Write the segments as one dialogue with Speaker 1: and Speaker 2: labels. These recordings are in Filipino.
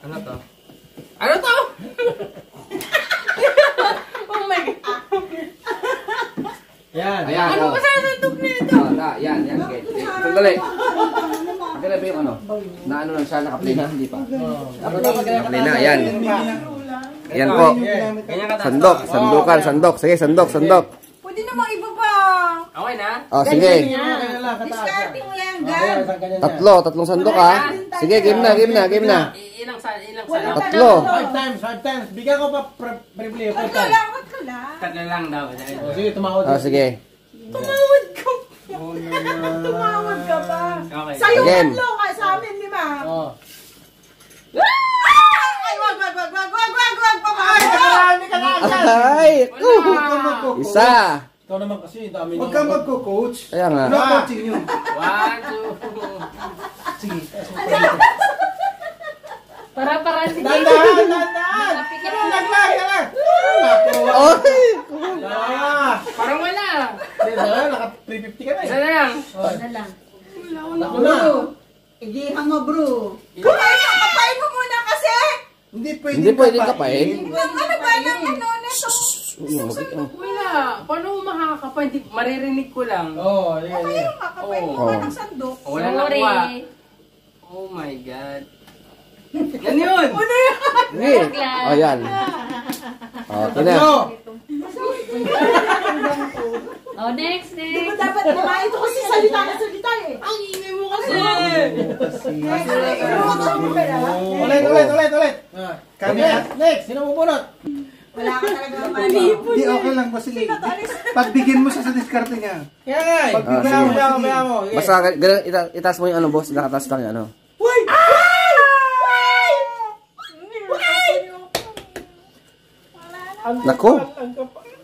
Speaker 1: Ano to? Ano to? Oh my God.
Speaker 2: Yan.
Speaker 3: Ayan.
Speaker 1: Ano ba sa sandok nito?
Speaker 3: Yan. Okay. Sandali. Sandali ba yung ano? Na ano lang siya, nakaplay na? Hindi pa. Nakaplay na, ayan. Ayan po. Sandok. Sige, sandok.
Speaker 4: Pwede namang iba pa.
Speaker 1: Okay na?
Speaker 3: Oh, sige.
Speaker 4: Discarte mo yan, Gab.
Speaker 3: Tatlong sandok ha. Sige, game na.
Speaker 1: Ilang sala?
Speaker 3: Tatlo.
Speaker 2: 5 times. Bigyan ko pa briefly. 5 times.
Speaker 4: Salamat ka lang.
Speaker 1: Tatlo lang daw.
Speaker 2: Sige, tumawad.
Speaker 3: Oh, sige.
Speaker 4: Tumawad ka. Tumawad ka ba?
Speaker 1: Okay.
Speaker 4: Sa'yo
Speaker 3: Again.
Speaker 4: tatlo ka, sa amin, di ba?
Speaker 2: Oh.
Speaker 4: Ay, wag.
Speaker 2: Marami ka na agad.
Speaker 3: Ay! Isa.
Speaker 2: Ikaw naman kasi, dami
Speaker 5: Huwag kang magko-coach.
Speaker 3: Kaya nga.
Speaker 5: Ano coaching yun?
Speaker 1: 1, 2.
Speaker 5: Sige.
Speaker 4: Para, sige.
Speaker 2: Dandan!
Speaker 4: Napikit
Speaker 2: Ano,
Speaker 4: mo.
Speaker 2: naglag!
Speaker 3: Oy!
Speaker 1: Parang wala.
Speaker 2: Naka 350 ka na
Speaker 1: Isa
Speaker 2: eh.
Speaker 1: na lang.
Speaker 4: Wala lang.
Speaker 2: Ako na.
Speaker 4: Igihan mo, bro. Kapain mo muna kasi.
Speaker 3: Hindi pwedeng kapain.
Speaker 4: Ano ba ng ano nito?
Speaker 1: Wala. Paano mo makakapa? Hindi, maririnig ko lang.
Speaker 2: Oo,
Speaker 4: Okay lang kakapain mo ba ng sandok?
Speaker 1: Wala nakuha. Oh my God. Yan yun!
Speaker 3: Sige. Oh, yan. Okay na.
Speaker 4: Oh, next. Di ba dapat kumain ito kasi salita eh.
Speaker 1: Ang ingay mo kasi!
Speaker 2: Ulit.
Speaker 5: Kami
Speaker 2: Next, sino mo bunot?
Speaker 4: Wala ka talaga
Speaker 5: Hindi, okay lang. Kasi pagbigyan mo siya sa diskarte niya.
Speaker 2: Kaya nga eh. Pagbigyan mo.
Speaker 3: Basta ganun, itaas mo yung ano, boss. Nakataas lang yan, ano. Nako.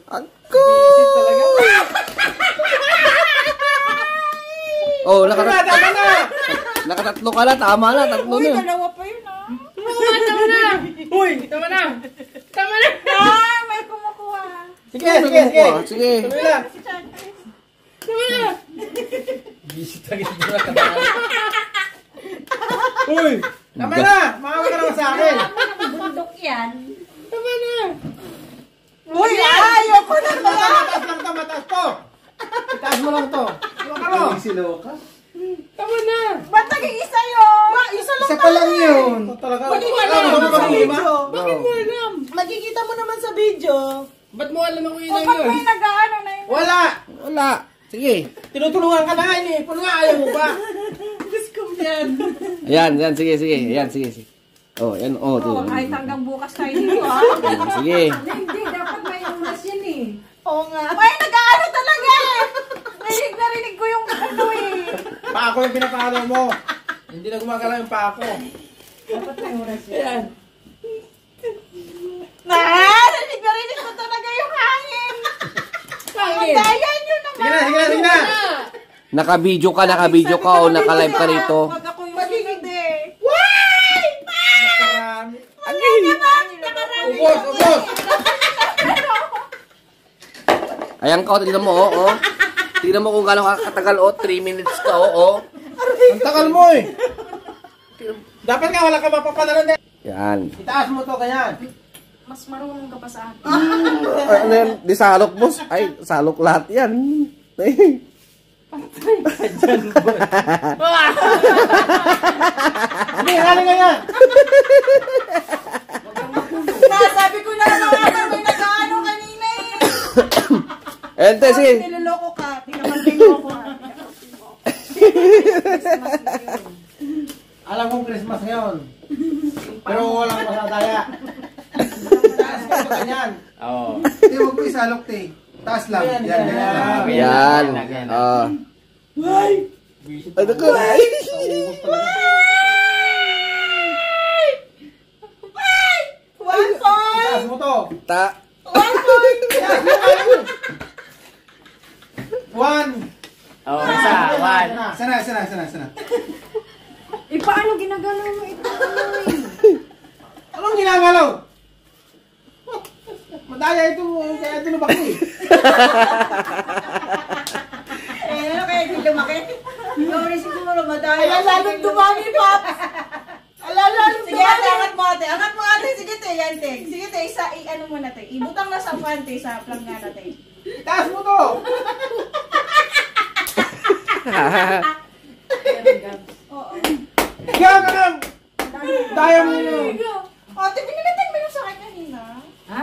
Speaker 3: Ako! Oh, nakatatlo ka na. Tama na, tatlo na.
Speaker 4: Dalawa pa yun ah.
Speaker 1: Tama na! Uy! Tama na!
Speaker 4: Ah, may kumukuha.
Speaker 2: Sige.
Speaker 3: Sige.
Speaker 2: Tuloy lang.
Speaker 1: Tama na!
Speaker 2: Visit agad mo na kadaan. Uy! Tama na! Makawa ka naman sa akin.
Speaker 4: Bundok yan.
Speaker 1: Tama na!
Speaker 4: Uy, ayoko na ba?
Speaker 2: Mataas to. Itaas mo lang to. Huwag ka mo.
Speaker 5: Si Loka.
Speaker 1: Tama na!
Speaker 4: Ba't naging isa yun? Isa lang
Speaker 5: Isa pa lang yun.
Speaker 2: Talaga.
Speaker 1: Bakit mo alam?
Speaker 4: Makikita mo naman sa video.
Speaker 1: Ba't mo alam ako yun
Speaker 4: O, ba't may nag-ano na yun?
Speaker 3: Wala. Sige.
Speaker 2: Tinutulungan ka na nga ini. Puno nga ayaw mo ba?
Speaker 3: Ayan. Sige. Ayan, sige. Oh, yan. Oh,
Speaker 4: Oh,
Speaker 3: ito.
Speaker 4: kahit hanggang bukas tayo dito ha.
Speaker 3: Sige.
Speaker 4: Hindi, dapat may unas yan eh. Oo nga. May nag-ano talaga eh. Narinig ko yung ano eh.
Speaker 2: Paako yung pinapalo mo. Hindi na gumagalaw yung paako.
Speaker 4: Dapat may unas yan.
Speaker 2: Ayan.
Speaker 4: Narinig ko talaga yung hangin. Dayan yun naman.
Speaker 2: Sige na.
Speaker 3: Naka-video ka o naka-live ka rito.
Speaker 4: Wag ako yung sunod eh.
Speaker 2: Nakarami.
Speaker 4: Nakarami.
Speaker 2: Ubos.
Speaker 3: Ayan ka, tignan mo, oh. Tignan mo kung gano'ng katagal, 3 minutes ka, oh.
Speaker 2: Ang tagal mo eh. Dapat nga wala ka mapapanalan din.
Speaker 3: Yan.
Speaker 2: Itaas mo to ganyan.
Speaker 4: Mas marunong ka pa sa akin.
Speaker 3: Ano yan? Di salok, boss. Ay, salok lahat yan.
Speaker 2: Hindi, haling ganyan.
Speaker 4: Sabi ko na may nag-ano kanina eh.
Speaker 3: Ente, sige.
Speaker 4: Niloloko ka. Niloloko ka.
Speaker 2: Alam kong Christmas ngayon. Pero walang masadaya. Taas ka ito ganyan.
Speaker 1: Oo.
Speaker 5: Hindi, huwag mo isalok, te. Taas lang. Yan.
Speaker 3: Yan. Ano ko? Ay!
Speaker 4: One point!
Speaker 2: Itaas mo to.
Speaker 4: One point!
Speaker 2: Itaas mo kayo. 1.
Speaker 1: Oo, isa. 1.
Speaker 5: Sana.
Speaker 4: Paano ginagalaw mo ito?
Speaker 2: Anong ginagalaw? Madaya ito. Kaya tinubak mo eh.
Speaker 4: Ano kaya hindi lumaki? Sorry siguro madaya. Lalong dumami, Pop! Lalong dumami! Sige, angat mo. te, yan te. Sige te, ano mo na te. Ibutang na sa upuan te, sa plug nga na te.
Speaker 2: Taas mo to!
Speaker 4: Oo.
Speaker 2: Kaya ka lang! Daya mo yun!
Speaker 4: O, te, pinalitan mo yung sa akin kanina.
Speaker 6: Ha?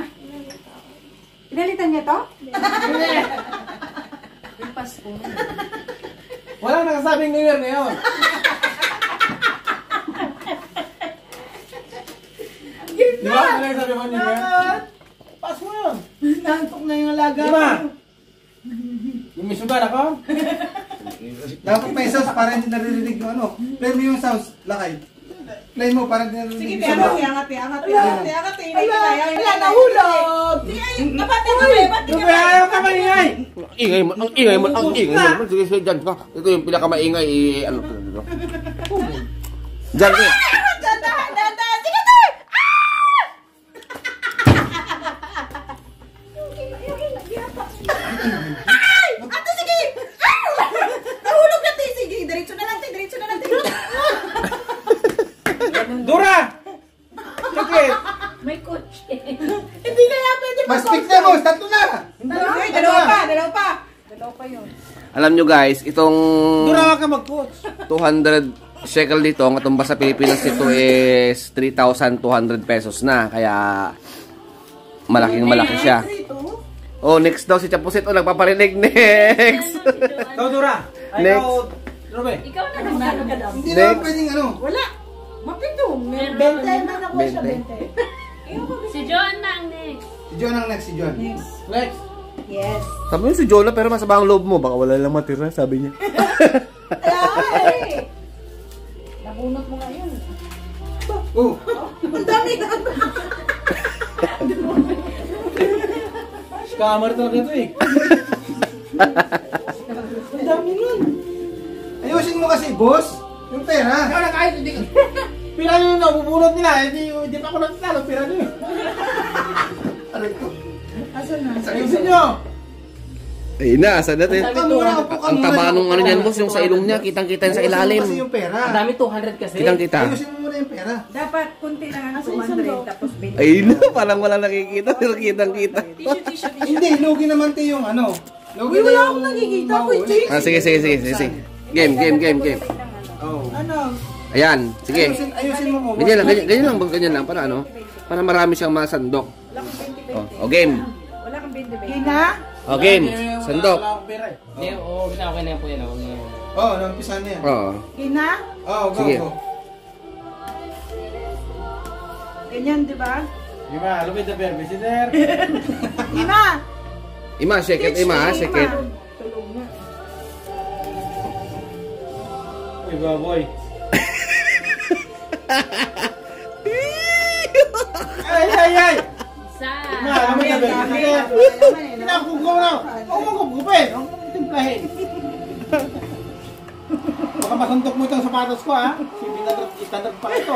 Speaker 6: Pinalitan niya to?
Speaker 4: Yung Pasko.
Speaker 2: Wala nakasabing New Year ngayon. Di ba? Ano yung sabi mo New Year? Pass mo yun.
Speaker 4: Nantok na yung alaga.
Speaker 2: Di ba? Yung may sugal ako?
Speaker 5: Dapat may sounds para hindi naririnig yung ano. Play mo yung sounds, lakay. Play mo para hindi naririnig
Speaker 4: Sige,
Speaker 5: yung
Speaker 4: te, ano?
Speaker 5: sound.
Speaker 4: Angat, te, angat, te, angat, te, angat, te. Wala, nahulog. Sige, kapatid mo, ba't di
Speaker 2: Yung
Speaker 4: ka
Speaker 2: ayaw ka maingay!
Speaker 3: Ingay mo, ang ingay mo, ang ingay mo naman. Sige, sige, dyan ka. Ito yung pinakamaingay, ano to dito. Dyan ka.
Speaker 4: Dandahan, dandahan. Sige, te! Ay! Ate, sige! Nahulog na, te. Sige, diretso na lang, te. Diretso na lang, te.
Speaker 2: Dura! Tikit!
Speaker 6: May coach.
Speaker 4: Hindi na yan pwede
Speaker 5: Mas pick na boss, tatlo na!
Speaker 4: Ay, dalawa pa, dalawa pa. Dalawa pa yun.
Speaker 3: Alam nyo guys, itong
Speaker 2: Dura ka mag-coach!
Speaker 3: 200 shekel dito, ang katumba sa Pilipinas ito is 3,200 pesos na. Kaya malaking malaki siya. Oh, next daw si Chapusit. Oh, nagpaparinig. Next!
Speaker 2: Ikaw, Dura! Ay,
Speaker 3: Next.
Speaker 2: ikaw, Robe!
Speaker 6: Ikaw na naman ka daw.
Speaker 5: Hindi
Speaker 3: Next.
Speaker 5: naman pwedeng ano.
Speaker 4: Wala. Mapitong.
Speaker 6: Meron
Speaker 4: Bente
Speaker 6: naman.
Speaker 4: man ako siya,
Speaker 3: Bente.
Speaker 4: bente.
Speaker 6: Si John na ang next.
Speaker 5: Si John ang next, si John.
Speaker 2: Next!
Speaker 4: Yes.
Speaker 3: Sabi mo si Jola, pero masama ang loob mo. Baka wala lang matira, sabi niya.
Speaker 4: Ay! Nabunot mo ngayon.
Speaker 5: Oh,
Speaker 4: Ang dami na.
Speaker 2: Scammer talaga ito eh.
Speaker 4: Ang dami nun.
Speaker 5: ayusin mo kasi, boss. Yung pera.
Speaker 2: Ikaw na kahit hindi. Pira nyo yun, nabubunot nila. Hindi pa ako nagtalo. Pira nyo yun.
Speaker 5: Aray ko.
Speaker 4: Asan na?
Speaker 2: Ayusin nyo.
Speaker 3: Ay na, saan natin?
Speaker 5: Upo ka muna, upo ka
Speaker 3: Ang
Speaker 5: muna.
Speaker 3: taba nung ano niyan, boss, yung sa ilong niya, kitang-kita sa
Speaker 5: Ayusin mo
Speaker 3: ilalim.
Speaker 5: kasi yung pera.
Speaker 1: Ang dami 200 kasi.
Speaker 3: Kitang-kita.
Speaker 5: Ayusin mo muna yung pera.
Speaker 4: Dapat kunti lang ang 200 tapos 20.
Speaker 3: Ay na, parang wala nakikita, pero kitang-kita.
Speaker 4: Tissue.
Speaker 5: Hindi, lugi naman tayo yung ano. Lugi
Speaker 4: Uy,
Speaker 5: na
Speaker 4: wala
Speaker 5: yung
Speaker 4: akong nakikita,
Speaker 5: mahuli.
Speaker 4: Kuy, Jake.
Speaker 3: Ah, sige. Game.
Speaker 5: Oh.
Speaker 4: Ano?
Speaker 3: Ayan, sige.
Speaker 5: Ayusin mo mo.
Speaker 3: Ganyan lang, para ano? Para marami siyang masandok. O, game.
Speaker 4: Wala kang 20. Gina?
Speaker 3: O, game. Sandok.
Speaker 2: Wala akong pera eh.
Speaker 1: Hindi, oo, okay na yan po yan. Huwag na yan.
Speaker 5: Oh, nampisa na yan.
Speaker 3: Oo.
Speaker 4: Gina?
Speaker 5: Oh, go,
Speaker 3: Sige.
Speaker 5: go.
Speaker 4: Ganyan, di ba?
Speaker 2: Diba, lupit na pera. Visitor.
Speaker 4: Gina!
Speaker 3: Ima, shake it, Ima, shake it.
Speaker 4: Tulog na.
Speaker 2: Uy, baboy. Ay!
Speaker 6: Isa.
Speaker 2: Ma, lupit na pera. Visitor. Pinakugong na. Huwag mo kugupin. Huwag mo timplahin. Baka masuntok mo itong sapatos ko ha. Standard pa ito.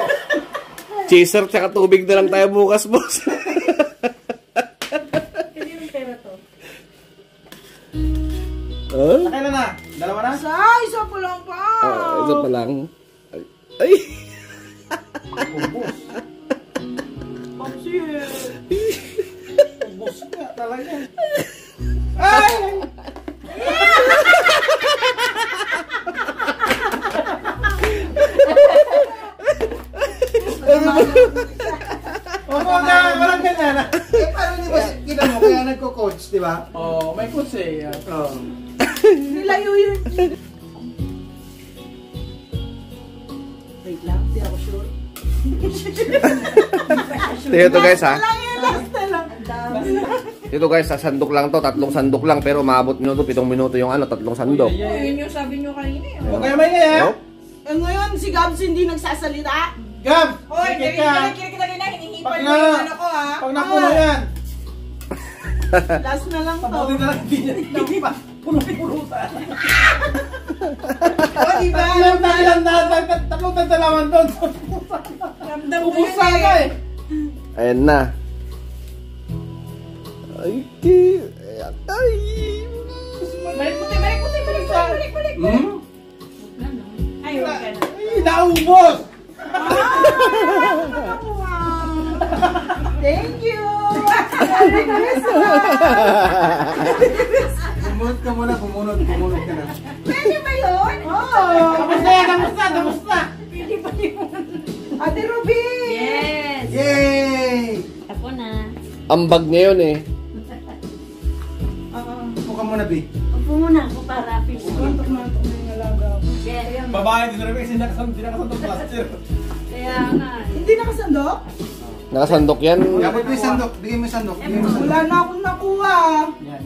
Speaker 3: Chaser tsaka tubig na lang tayo bukas, boss.
Speaker 4: Kasi yung pera to.
Speaker 3: Oh?
Speaker 2: Kailan na? Dalawa na?
Speaker 4: Isa pa lang pa!
Speaker 3: Ito pa lang. Ay!
Speaker 2: Ubus. Ubus nga talaga. Ay! Walang ganyan.
Speaker 5: Eh, paano di ba kita mo kaya nagko-coach, di ba?
Speaker 2: Oh, may coach eh.
Speaker 5: Oh.
Speaker 4: Nilayo yun. Wait lang, di ako sure.
Speaker 3: Ito guys ha.
Speaker 4: Last na lang.
Speaker 3: Ito guys, sa sandok lang to, 3 sandok lang, pero maabot minuto, 7 minuto yung ano, 3 sandok.
Speaker 4: Yun yung sabi nyo kanina eh.
Speaker 2: Huwag kayo may ngayon.
Speaker 3: Oh?
Speaker 4: Eh ngayon, si Gabs hindi nagsasalita.
Speaker 2: Gab!
Speaker 4: Hoy,
Speaker 2: Sikit ka.
Speaker 4: kinikilig na, hinihipal
Speaker 2: Pag
Speaker 4: mo
Speaker 2: na-
Speaker 4: yung ano ko ha.
Speaker 2: Pag napuno yan.
Speaker 4: Last na lang to.
Speaker 2: Pabuti na lang din yan. Puno-punutan.
Speaker 4: O, diba?
Speaker 2: Tatlong tagdalaman doon.
Speaker 4: Ramdam ko
Speaker 2: Ubus
Speaker 4: yun
Speaker 2: sana
Speaker 4: eh.
Speaker 2: eh.
Speaker 3: Ayan na. Ay, ay.
Speaker 4: Balik.
Speaker 2: Hmm?
Speaker 4: Ay, huwag ka na.
Speaker 2: Ay, naubos!
Speaker 4: Ah!
Speaker 5: Bumunot ka muna, bumunot ka na.
Speaker 4: Pwede ba yun? Oo.
Speaker 2: Tapos na.
Speaker 6: Pwede ba yun?
Speaker 4: Ate Ruby!
Speaker 6: Yes!
Speaker 5: Yay!
Speaker 6: Ako na.
Speaker 3: Ambag niya yun eh.
Speaker 5: Upo ka muna, B.
Speaker 6: Upo muna ako para fish.
Speaker 4: Mantok-mantok na yung alaga ko.
Speaker 6: Yes.
Speaker 2: Babae din rin kasi nakasandok plaster.
Speaker 6: Kaya nga.
Speaker 4: Hindi nakasandok?
Speaker 3: Nakasandok yan.
Speaker 5: Dapat mo yung sandok. Bigay mo yung sandok.
Speaker 4: Wala na akong nakuha.
Speaker 2: Yan.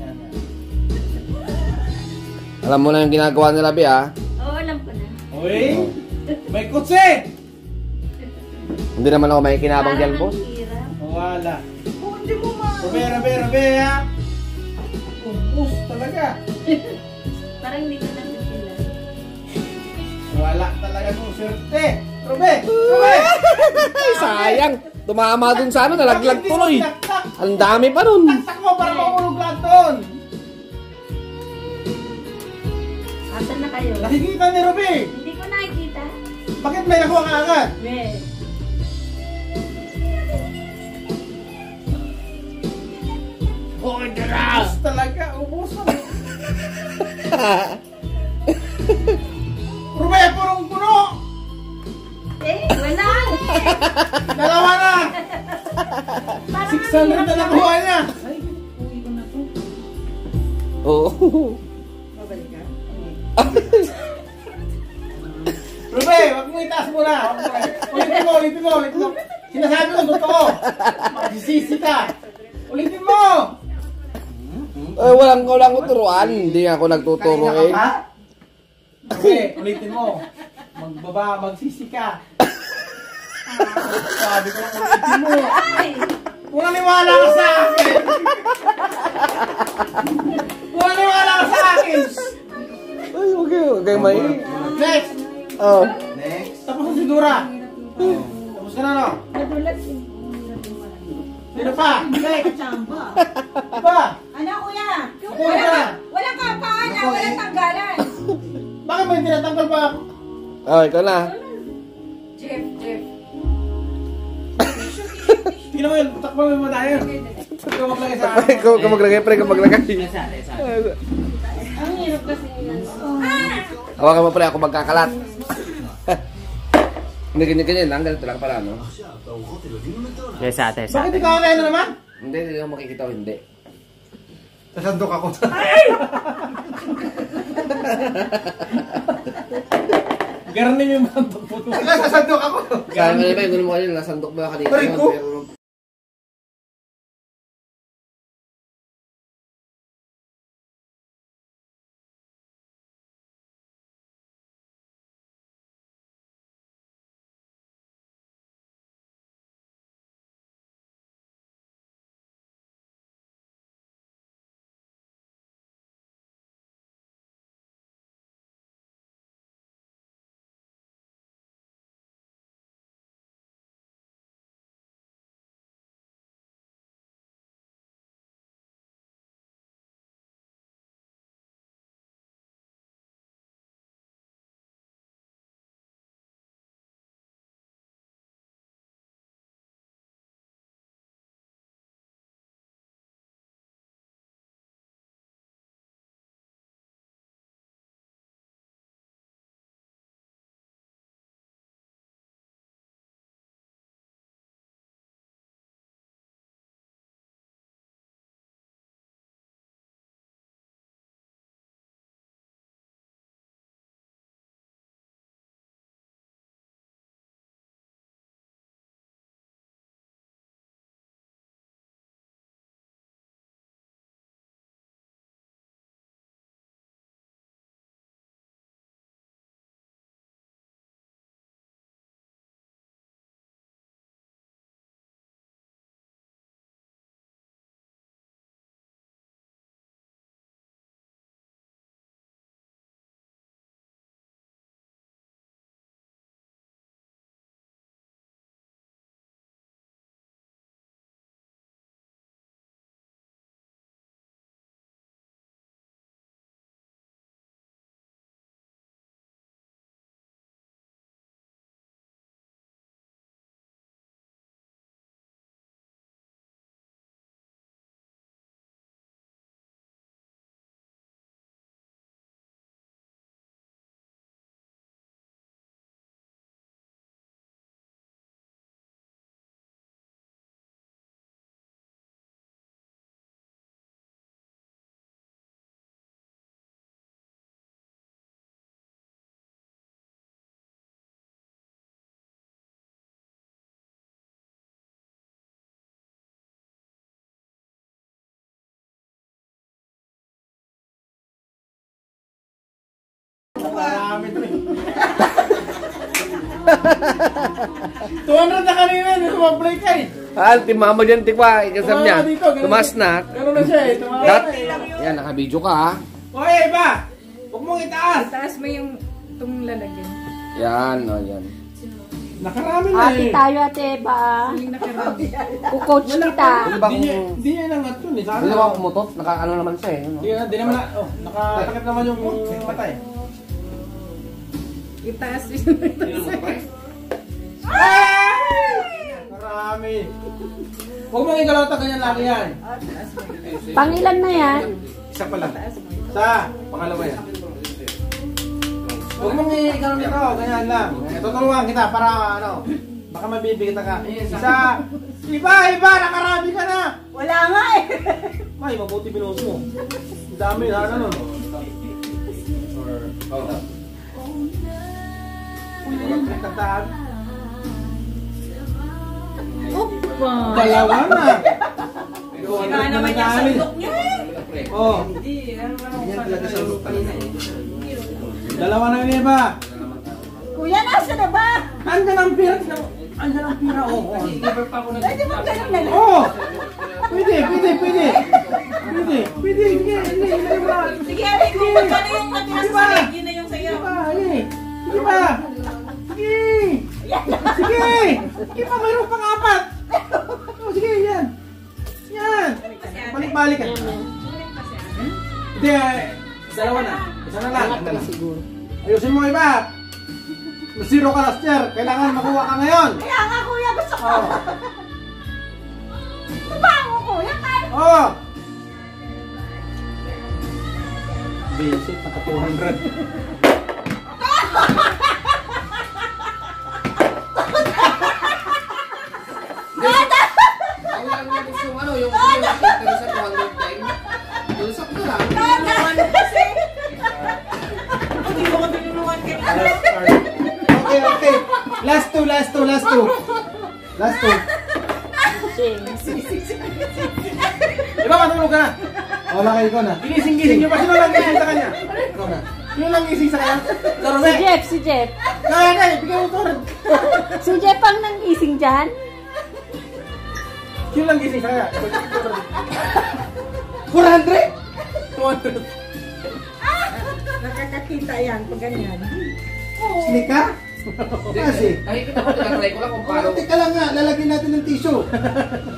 Speaker 3: Alam mo na yung ginagawa nila, Bi, ha?
Speaker 6: Oo, alam ko na.
Speaker 2: Uy! May kutsi!
Speaker 3: Hindi naman ako may kinabang dyan, boss.
Speaker 6: ang hirap.
Speaker 2: Wala.
Speaker 4: Kung hindi mo ma...
Speaker 2: Rabe, ha? Ubus talaga.
Speaker 6: Parang hindi ko napipilan.
Speaker 2: Wala talaga kung swerte. Rabe!
Speaker 3: Ay, sayang. Tumama dun sa ano, nalaglag tuloy.
Speaker 2: Taktak!
Speaker 3: Ang dami pa nun.
Speaker 2: Taktak mo para mahulog lahat doon!
Speaker 6: Asan na kayo?
Speaker 2: Nakikita ni Rabe!
Speaker 6: Hindi ko nakikita.
Speaker 2: Bakit may nakuha ka agad?
Speaker 6: Yes.
Speaker 2: Ubus talaga, ubus na. Rabe, punong-puno!
Speaker 6: Wala.
Speaker 2: Dalawa na! 600 na nakuha niya!
Speaker 3: Oo.
Speaker 2: Rabe, wag mo itaas mo na! Ulitin mo! Sinasabi ko, totoo! Magsisisi ka! Ulitin mo!
Speaker 3: Walang turuan. Hindi nga ako nagtuturo
Speaker 5: Kanina ka
Speaker 3: eh.
Speaker 5: pa?
Speaker 2: Rabe, ulitin mo! Magsisi ka! Sabi ko, ulitin mo! Kung naniwala ka sa akin! Kung naniwala ka sa akin!
Speaker 3: Ay, okay. Okay, may...
Speaker 2: Next!
Speaker 3: Oh.
Speaker 5: Next.
Speaker 2: Tapos ang sigura! Tapos ka na, no?
Speaker 6: Nadulas eh.
Speaker 2: Sino pa? Next!
Speaker 4: Chamba.
Speaker 2: Pa!
Speaker 4: Ano kuya?
Speaker 2: Kuya ka na!
Speaker 4: Walang kapaan na, walang tanggalan.
Speaker 2: Bakit may tinatanggal pa?
Speaker 3: Oh, ikaw na.
Speaker 4: Jeff.
Speaker 2: Tingnan mo yun, takpan mo yung mata yun. Ikaw maglagay sa akin.
Speaker 3: Ikaw maglagay, pre. Ikaw maglagay.
Speaker 6: Ang hirap kasi nila.
Speaker 3: Hawakan mo, pre. Ako magkakalat. Hindi, ganyan lang. Ganito lang pala, no?
Speaker 1: Yes, ate.
Speaker 2: Bakit ikaw kaya na naman?
Speaker 3: Hindi ako makikita o hindi.
Speaker 5: Sasandok ako.
Speaker 2: Garnin yung mantok po.
Speaker 5: Sasandok ako.
Speaker 3: Kaya nga ba, yung mo kanina, nasandok ba kanina?
Speaker 5: Aray ko.
Speaker 3: Pero
Speaker 2: 200 na kanina, hindi sumabay ka eh.
Speaker 3: Timama dyan, tikwa. Ikasam niya. Tumas na.
Speaker 2: Gano'n na siya eh, tumama
Speaker 3: Dat,
Speaker 2: na eh.
Speaker 3: yan, nakabidyo ka ha.
Speaker 2: Oy, iba! Huwag mong itaas!
Speaker 4: Taas mo yung itong lalagyan.
Speaker 3: Yan, o yan.
Speaker 2: Nakarami na
Speaker 6: Ate
Speaker 2: eh.
Speaker 6: tayo, ate, ba?
Speaker 4: Yung nakarami.
Speaker 6: Kukoach kita.
Speaker 2: Hindi niya nangat yun eh.
Speaker 3: Hindi ba pumutot? Naka-ano naman siya eh.
Speaker 2: Hindi naman na, nakatakip naman yung mata eh.
Speaker 4: Itaas yun.
Speaker 2: Marami. Huwag mong ikalawta ganyan laki yan.
Speaker 6: Pangilan na yan?
Speaker 2: Isa pa lang. Isa. Pangalawa yan. Huwag mong ikalawta nito, ganyan lang. Tutulungan kita para ano, baka mabibigit ka. Isa. Iba, nakarami ka na.
Speaker 4: Wala nga eh.
Speaker 2: May, mabuti binuhos mo. Ang dami na ano nun. Tataan.
Speaker 4: Opa.
Speaker 2: Dalawa na.
Speaker 4: Sira naman yung sandok niya eh.
Speaker 2: Oh.
Speaker 5: Yan talaga sa ulo kanina.
Speaker 2: Dalawa na yun iba.
Speaker 4: Kuya, nasa na ba?
Speaker 2: Andyan ang pira. Andyan ang pira. Oo.
Speaker 4: Pwede mo ganun na lang.
Speaker 2: Oo. Pwede. Sige.
Speaker 4: Sige, Eric, kung magkano yung matinas sa leg, yun na yung sa'yo.
Speaker 2: Sige. Sige pa, mayroon pang apat. Sige, yan. Balik-balik ka. Hindi, dalawa na. Isa na lang. Ayusin mo iba. Zero ka last year. Kailangan makuha ka ngayon.
Speaker 4: Kaya nga, kuya, gusto ko.
Speaker 2: Oo.
Speaker 4: Tubango, kuya, kaya.
Speaker 2: Oo. Basic, naka 200.
Speaker 3: Ang lang niya gusto yung ano, yung nakita sa 200 time. Dulsak na lang.
Speaker 4: Hindi mo ko tinulungan kanina.
Speaker 5: Okay. Last two.
Speaker 2: Iba, matulog ka na.
Speaker 5: Wala kayo ko na.
Speaker 2: Ginising nyo pa. Sino lang gising sa kanya?
Speaker 5: Ikaw na.
Speaker 2: Sino lang gising sa kanya?
Speaker 6: Si Jeff.
Speaker 2: Kaya, bigyan mo ito rin.
Speaker 6: Si Jeff ang nangising dyan?
Speaker 2: Sino lang gising sa kanya?
Speaker 5: 400?
Speaker 2: 200.
Speaker 4: Nakakakita yan pag ganyan.
Speaker 5: Sneak ka? Kasi.
Speaker 3: Kahit ito ko, tinatry ko lang kung paano.
Speaker 5: Teka lang nga, lalagyan natin ng tissue.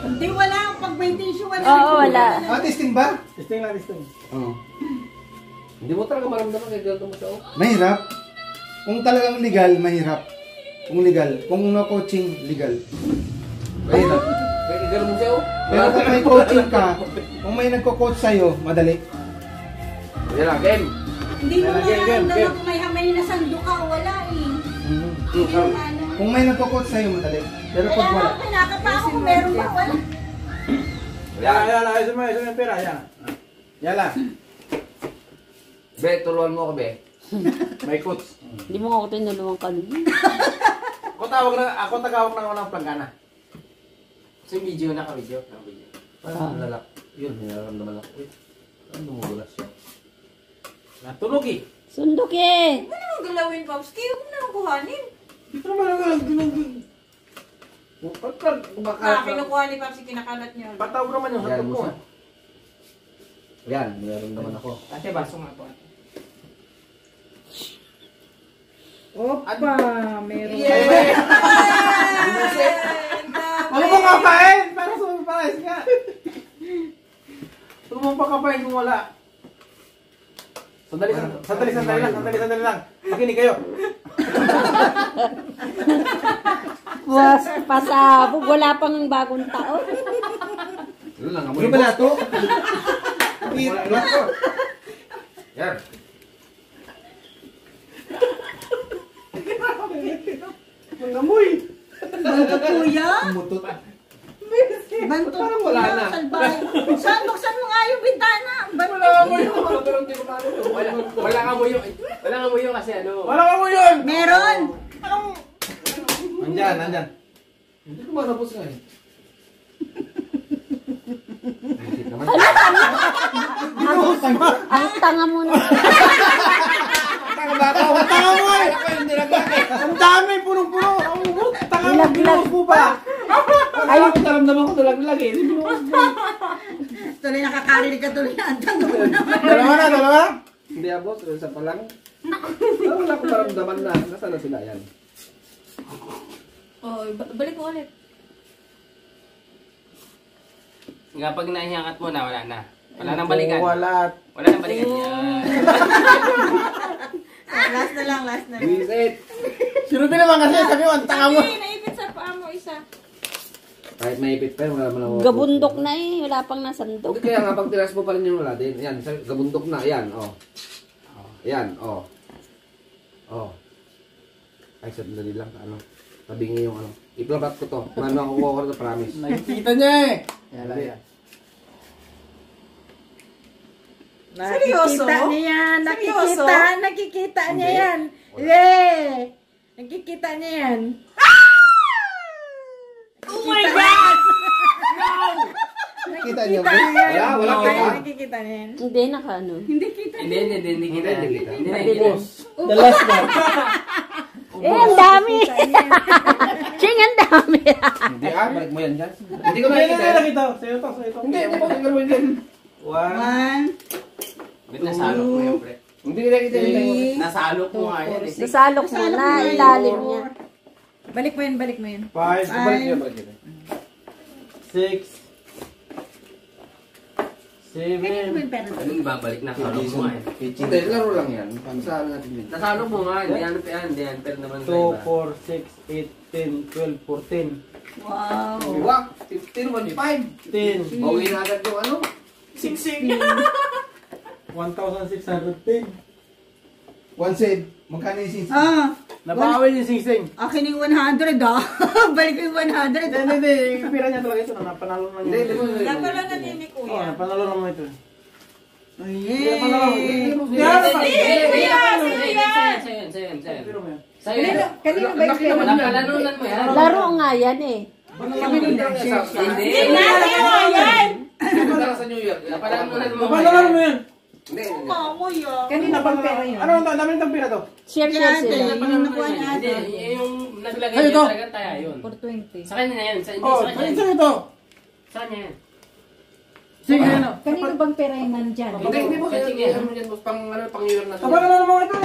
Speaker 4: Hindi, wala. Pag may tissue, wala.
Speaker 6: Oo, wala.
Speaker 5: Testing ba?
Speaker 2: Testing lang.
Speaker 5: Oo.
Speaker 3: Hindi mo talaga maramdaman kaya ganito mo siya.
Speaker 5: Mahirap. Kung talagang legal, mahirap. Kung legal. Kung no-coaching, legal. Mahirap.
Speaker 3: Kaya igalo mo siya.
Speaker 5: Pero kung may coaching ka, kung may nagko-coach sa'yo, madali.
Speaker 3: Yan lang, game.
Speaker 4: Hindi mo
Speaker 2: Game.
Speaker 4: nararamdaman kung may hamay na sandok ka o wala eh. Yung ano.
Speaker 5: Kung may nagko-coach sa'yo, madali. Pero pag
Speaker 4: Kaya
Speaker 5: wala,
Speaker 4: nga pinakapa ako kung meron ba wala.
Speaker 2: Yan. Ayusin mo yung pera. Yan. Yala.
Speaker 3: Be, turuan mo ako, be.
Speaker 2: May coach.
Speaker 6: Hindi mo ako tinulungan kanina.
Speaker 2: Ako tagawag na ako ng planggana.
Speaker 1: So, video na ka-video.
Speaker 3: Parang nalak. Yun, hinaramdaman ako. Uy, ano lumugulas siya?
Speaker 2: Natulog eh.
Speaker 6: Sundok eh.
Speaker 4: Huwag mo naman galawin, Pops. Kaya huwag mo naman kuhanin.
Speaker 2: Dito naman ang ginagin.
Speaker 4: Kinukuha ni Pops, kinakalat niya.
Speaker 2: Pataw naman yung
Speaker 3: Yan
Speaker 2: hatog
Speaker 3: mo
Speaker 2: ko.
Speaker 3: siya. Yan, hinaramdaman ako.
Speaker 1: Ate, baso nga po.
Speaker 4: Opa, meron.
Speaker 2: Ano mo kapain? Parang sumipayas nga. Ano mo pa kapain kung wala? Sandali lang. Makinig kayo.
Speaker 6: Was, pasabog. Wala pang bagong taon.
Speaker 3: Yun lang,
Speaker 5: ano ba na ito?
Speaker 3: Yan.
Speaker 2: Mangamoy.
Speaker 4: Bantot, kuya.
Speaker 5: Mutot.
Speaker 4: Bantot,
Speaker 3: Parang wala
Speaker 4: kuya.
Speaker 3: na.
Speaker 4: Salbahe. Buksan mo nga yung bintana. Bantot.
Speaker 1: Wala ka mo yung kasi ano.
Speaker 2: Wala ka mo yun.
Speaker 4: Meron.
Speaker 2: Nandyan.
Speaker 3: Hindi ko manapos nga eh. Bullshit naman.
Speaker 6: Ang tanga mo na.
Speaker 3: magnakaw.
Speaker 2: Tanga mo eh!
Speaker 3: Ako yung nilagay.
Speaker 2: Ang dami, punong-puno. Tanga mo,
Speaker 6: Ilag-ilag
Speaker 2: binuhos mo ba?
Speaker 3: Ay, ako taramdaman ko nilaglag eh.
Speaker 4: Tuloy nakakarinig ka tuloy na antang mo naman.
Speaker 2: Dalawa na.
Speaker 3: Hindi ah, boss. Isa pa lang. Wala ko maramdaman na. Nasaan na sila yan?
Speaker 4: Oh, balik mo ulit.
Speaker 1: Kapag nahihangat mo na, wala na. Wala nang balikan.
Speaker 2: Wala.
Speaker 1: Wala nang balikan. Yan.
Speaker 4: Last na lang.
Speaker 3: Visit.
Speaker 2: Sinubi naman kasi, sabi mo, ang tanga mo.
Speaker 4: Naipit sa paa mo isa.
Speaker 3: Kahit may ipit pa, wala naman ako.
Speaker 6: Gabundok na eh. Wala pang nasandok.
Speaker 3: Hindi kaya nga pag tiras mo pa rin yung wala din. Yan, gabundok na. Yan, oh. Yan, oh. Oh. Ay, sandali lang. Ano? Tabingi yung ano. Iplabat ko to. Mano ako kuha ko na promise.
Speaker 2: Nakikita niya eh. Yan.
Speaker 4: Seryoso?
Speaker 6: Nakikita niya yan.
Speaker 4: Seryoso?
Speaker 6: Nakikita niya
Speaker 3: Hindi.
Speaker 6: yan. Yeah. Nakikita niya yan.
Speaker 4: Oh my God!
Speaker 5: Kita niyo ba?
Speaker 3: Wala kita.
Speaker 6: Nakikita niya yan. Hindi, nakaano.
Speaker 1: Hindi kita.
Speaker 3: Hindi kita.
Speaker 1: Hindi na kita.
Speaker 2: The last one.
Speaker 6: Eh, ang dami. Ching, ang dami.
Speaker 3: Hindi ah, balik mo yan dyan. Hindi ko
Speaker 2: Hindi
Speaker 3: nakikita.
Speaker 2: nakita. Sa'yo to.
Speaker 3: Hindi mo tingnan mo yan.
Speaker 2: One.
Speaker 1: Ba't nasalok mo yan, pre?
Speaker 3: Hindi ko nakikita yung
Speaker 1: Nasalok mo nga yan eh.
Speaker 6: Nasalok mo na. Ilalim niya.
Speaker 4: Balik mo yun.
Speaker 2: Five.
Speaker 3: Balik niyo, balik niyo.
Speaker 2: 6. 7.
Speaker 1: Anong babalik na salok mo nga eh.
Speaker 3: Hindi, laro lang yan. Saan natin yun?
Speaker 1: Nasalok mo nga, hindi ano pa yan, hindi yan. Pero naman
Speaker 2: 2, 4, 6, 8, 10, 12, 14.
Speaker 4: Wow.
Speaker 3: Wak, 15, 1.5.
Speaker 2: 10.
Speaker 3: Bawi na agad yung ano.
Speaker 2: Siksik. 1,610.
Speaker 5: One save. Magkano yung sinsi?
Speaker 2: Nabawi yung singsing.
Speaker 4: Akin yung 100 Balik ko yung 100.
Speaker 2: Hindi. Yung pira niya talaga ito. Napanalo na
Speaker 3: Hindi,
Speaker 2: niya.
Speaker 3: hindi mo.
Speaker 4: Wala na din ni
Speaker 2: Oo,
Speaker 4: Kuya.
Speaker 2: napanalo naman ito.
Speaker 4: Oh,
Speaker 2: Napanalo.
Speaker 4: yeah.
Speaker 2: Pero mo yan.
Speaker 1: Sa'yo yan.
Speaker 4: Kanino ba yung pera?
Speaker 1: Napalanunan mo yan.
Speaker 6: Laro nga yan eh.
Speaker 1: Hindi.
Speaker 3: Hindi sa New York.
Speaker 1: Napalanunan mo nga
Speaker 2: Napanalo mo yan.
Speaker 3: Hindi.
Speaker 4: Kanino bang pera yun?
Speaker 2: Ano ang dami ng pira to?
Speaker 6: Share sila.
Speaker 4: Yung nakuha niya
Speaker 1: Hindi,
Speaker 4: ata.
Speaker 1: yung naglagay
Speaker 2: Ay,
Speaker 1: niya
Speaker 2: ito.
Speaker 1: talaga tayo yun.
Speaker 4: 420.
Speaker 1: Sa kanya na yan. Sa
Speaker 2: Oh,
Speaker 1: kanya
Speaker 2: ano
Speaker 1: yan.
Speaker 2: sa'yo to?
Speaker 1: Sa kanya yan.
Speaker 2: Sige, ano?
Speaker 4: Kanino bang pera yung nandyan?
Speaker 3: Hindi mo. Sige, ano yan. Pang New York na.
Speaker 2: Napanalo naman ito.